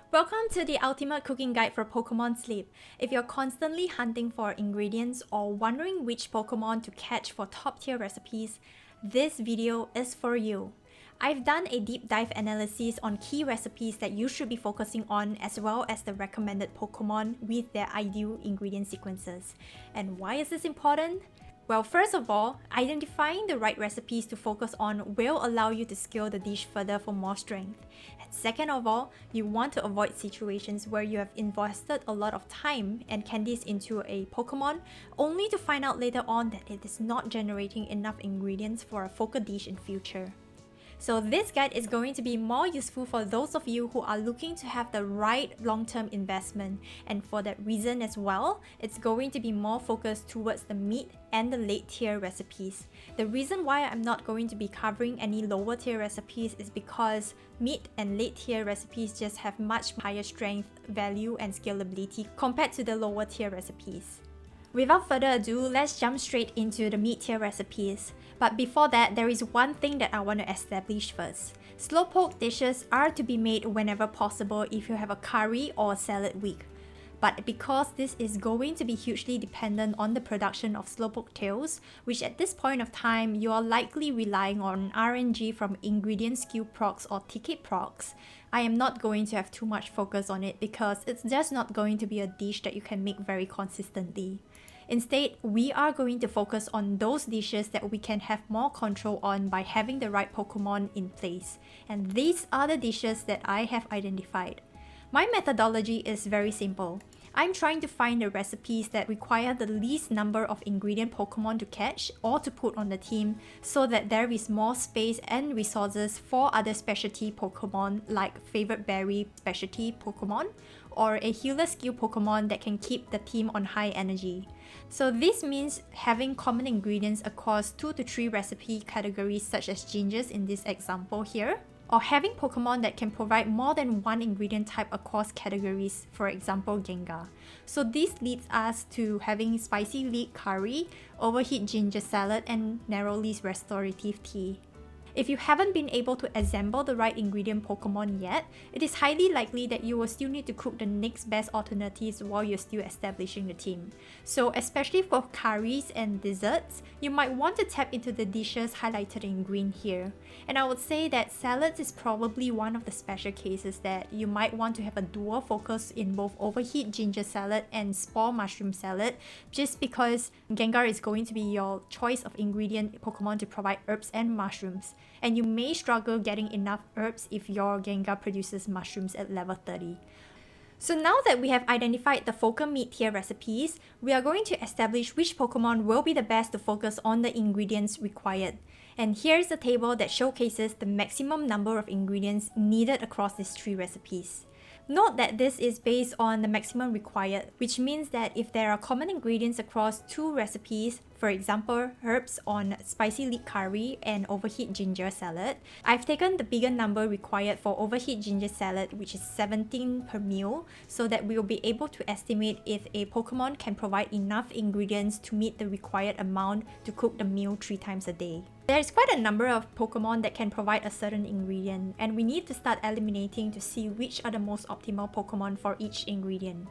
Welcome to the ultimate cooking guide for Pokemon Sleep. If you're constantly hunting for ingredients or wondering which Pokemon to catch for top tier recipes, this video is for you. I've done a deep dive analysis on key recipes that you should be focusing on, as well as the recommended Pokemon with their ideal ingredient sequences. And why is this important? Well, first of all, identifying the right recipes to focus on will allow you to scale the dish further for more strength. And second of all, you want to avoid situations where you have invested a lot of time and candies into a Pokemon, only to find out later on that it is not generating enough ingredients for a focal dish in future. So this guide is going to be more useful for those of you who are looking to have the right long-term investment, and for that reason as well, it's going to be more focused towards the mid and the late tier recipes. The reason why I'm not going to be covering any lower tier recipes is because mid and late tier recipes just have much higher strength, value and scalability compared to the lower tier recipes. Without further ado, let's jump straight into the mid-tier recipes. But before that, there is one thing that I want to establish first. Slowpoke dishes are to be made whenever possible if you have a curry or a salad week. But because this is going to be hugely dependent on the production of Slowpoke tails, which at this point of time you are likely relying on RNG from ingredient skill procs or ticket procs, I am not going to have too much focus on it because it's just not going to be a dish that you can make very consistently. Instead, we are going to focus on those dishes that we can have more control on by having the right Pokemon in place. And these are the dishes that I have identified. My methodology is very simple. I'm trying to find the recipes that require the least number of ingredient Pokemon to catch or to put on the team, so that there is more space and resources for other specialty Pokemon like favorite berry specialty Pokemon or a healer skill Pokemon that can keep the team on high energy. So this means having common ingredients across 2 to 3 recipe categories such as gingers in this example here, or having Pokemon that can provide more than one ingredient type across categories, for example Gengar. So this leads us to having spicy leek curry, overheat ginger salad, and narrowly restorative tea. If you haven't been able to assemble the right ingredient Pokemon yet, it is highly likely that you will still need to cook the next best alternatives while you're still establishing the team. So especially for curries and desserts, you might want to tap into the dishes highlighted in green here. And I would say that salads is probably one of the special cases that you might want to have a dual focus in both overheat ginger salad and spore mushroom salad, just because Gengar is going to be your choice of ingredient Pokemon to provide herbs and mushrooms. And you may struggle getting enough herbs if your Gengar produces mushrooms at level 30. So now that we have identified the focal mid-tier recipes, we are going to establish which Pokemon will be the best to focus on the ingredients required. And here's a table that showcases the maximum number of ingredients needed across these 3 recipes. Note that this is based on the maximum required, which means that if there are common ingredients across 2 recipes, for example, herbs on spicy leek curry and overheat ginger salad, I've taken the bigger number required for overheat ginger salad, which is 17 per meal, so that we'll be able to estimate if a Pokemon can provide enough ingredients to meet the required amount to cook the meal 3 times a day. There's quite a number of Pokemon that can provide a certain ingredient, and we need to start eliminating to see which are the most optimal Pokemon for each ingredient.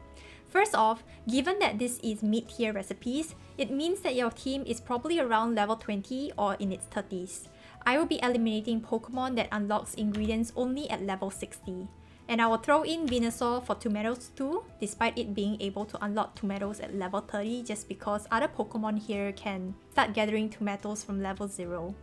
First off, given that this is mid-tier recipes, it means that your team is probably around level 20 or in its 30s. I will be eliminating Pokemon that unlocks ingredients only at level 60. And I will throw in Venusaur for tomatoes too, despite it being able to unlock tomatoes at level 30, just because other Pokemon here can start gathering tomatoes from level 0.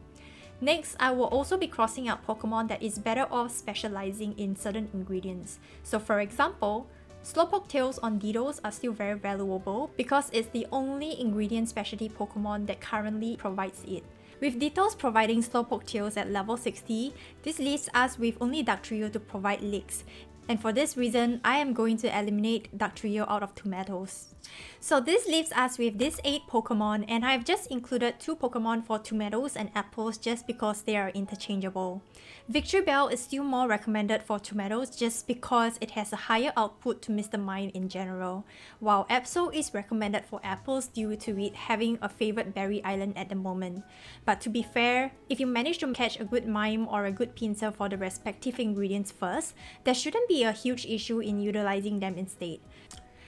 Next, I will also be crossing out Pokemon that is better off specializing in certain ingredients. So for example, Slowpoke tails on Didos are still very valuable because it's the only ingredient specialty Pokemon that currently provides it. With Dittos providing Slowpoke tails at level 60, this leaves us with only Dugtrio to provide licks. And for this reason, I am going to eliminate Dugtrio out of tomatoes. So this leaves us with these 8 Pokemon, and I've just included 2 Pokemon for tomatoes and apples just because they are interchangeable. Victory Bell is still more recommended for tomatoes just because it has a higher output to Mr. Mime in general, while Absol is recommended for apples due to it having a favorite berry island at the moment. But to be fair, if you manage to catch a good Mime or a good Pinsir for the respective ingredients first, there shouldn't be be a huge issue in utilizing them instead.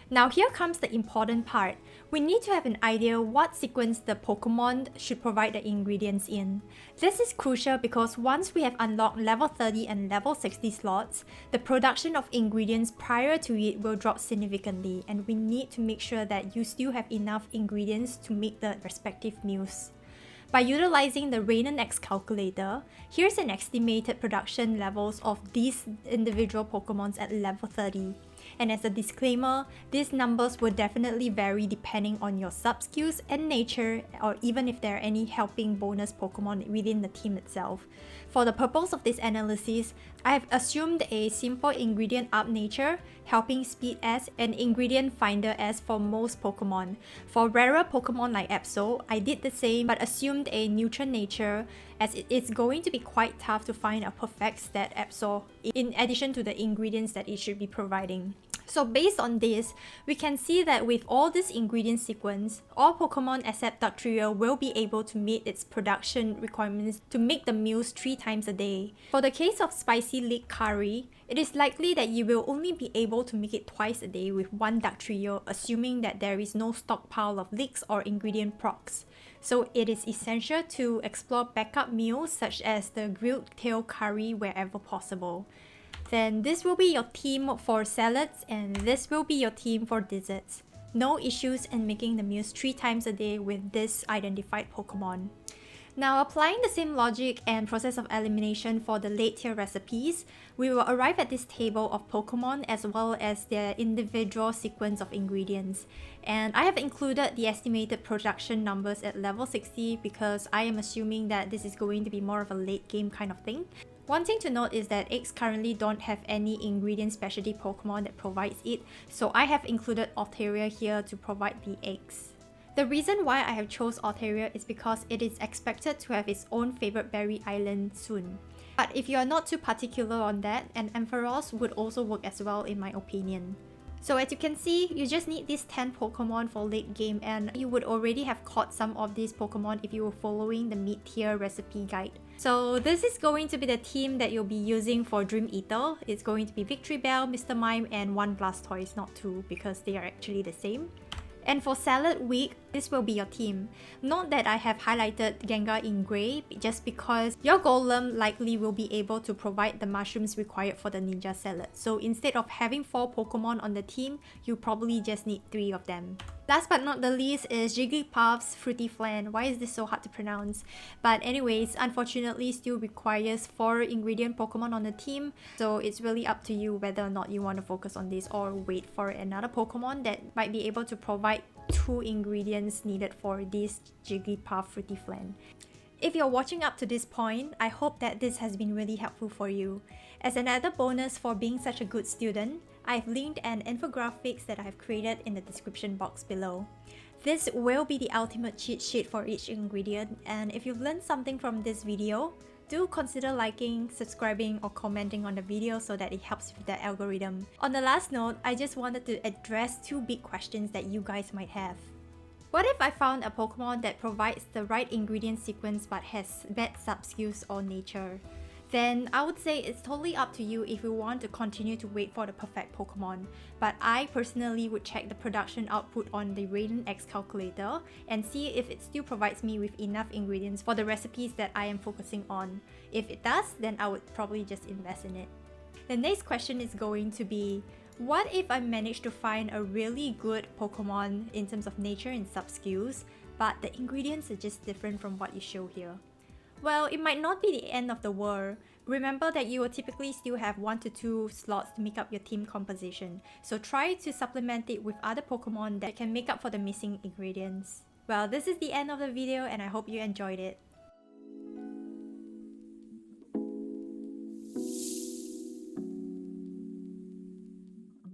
Now here comes the important part. We need to have an idea what sequence the Pokemon should provide the ingredients in. This is crucial because once we have unlocked level 30 and level 60 slots, the production of ingredients prior to it will drop significantly, and we need to make sure that you still have enough ingredients to make the respective meals. By utilizing the Rainen X calculator, here's an estimated production levels of these individual Pokemons at level 30. And as a disclaimer, these numbers will definitely vary depending on your sub-skills and nature, or even if there are any helping bonus Pokemon within the team itself. For the purpose of this analysis, I have assumed a simple ingredient up nature, helping speed S, and ingredient finder S for most Pokemon. For rarer Pokemon like Absol, I did the same but assumed a neutral nature, as it is going to be quite tough to find a perfect stat Absol in addition to the ingredients that it should be providing. So based on this, we can see that with all this ingredient sequence, all Pokemon except Dugtrio will be able to meet its production requirements to make the meals 3 times a day. For the case of Spicy Leek Curry, it is likely that you will only be able to make it twice a day with 1 Dugtrio, assuming that there is no stockpile of leeks or ingredient procs. So it is essential to explore backup meals such as the grilled tail curry wherever possible. Then this will be your team for salads, and this will be your team for desserts. No issues in making the meals 3 times a day with this identified Pokemon. Now, applying the same logic and process of elimination for the late tier recipes, we will arrive at this table of Pokemon as well as their individual sequence of ingredients. And I have included the estimated production numbers at level 60 because I am assuming that this is going to be more of a late game kind of thing. One thing to note is that eggs currently don't have any ingredient specialty Pokemon that provides it, so I have included Altaria here to provide the eggs. The reason why I have chose Altaria is because it is expected to have its own favorite berry island soon. But if you are not too particular on that, an Ampharos would also work as well in my opinion. So as you can see, you just need these 10 Pokemon for late game, and you would already have caught some of these Pokemon if you were following the mid-tier recipe guide. So this is going to be the team that you'll be using for Dream Eater. It's going to be Victory Bell, Mr. Mime, and 1 Blastoise, not 2 because they are actually the same. And for Salad Week, this will be your team. Note that I have highlighted Gengar in grey just because your Golem likely will be able to provide the mushrooms required for the Ninja Salad. So instead of having 4 Pokemon on the team, you probably just need 3 of them. Last but not the least is Jigglypuff's Fruity Flan. Why is this so hard to pronounce? But anyways, unfortunately still requires 4 ingredient Pokemon on the team. So it's really up to you whether or not you want to focus on this or wait for another Pokemon that might be able to provide 2 ingredients needed for this Jigglypuff Fruity Flan. If you're watching up to this point, I hope that this has been really helpful for you. As another bonus for being such a good student, I've linked an infographics that I've created in the description box below. This will be the ultimate cheat sheet for each ingredient, and if you've learned something from this video, do consider liking, subscribing, or commenting on the video so that it helps with the algorithm. On the last note, I just wanted to address 2 big questions that you guys might have. What if I found a Pokemon that provides the right ingredient sequence but has bad sub-skills or nature? Then I would say it's totally up to you if you want to continue to wait for the perfect Pokemon. But I personally would check the production output on the Raiden X calculator and see if it still provides me with enough ingredients for the recipes that I am focusing on. If it does, then I would probably just invest in it. The next question is going to be, what if I manage to find a really good Pokemon in terms of nature and sub-skills, but the ingredients are just different from what you show here? Well, it might not be the end of the world. Remember that you will typically still have 1 to 2 slots to make up your team composition, so try to supplement it with other Pokemon that can make up for the missing ingredients. Well, this is the end of the video and I hope you enjoyed it.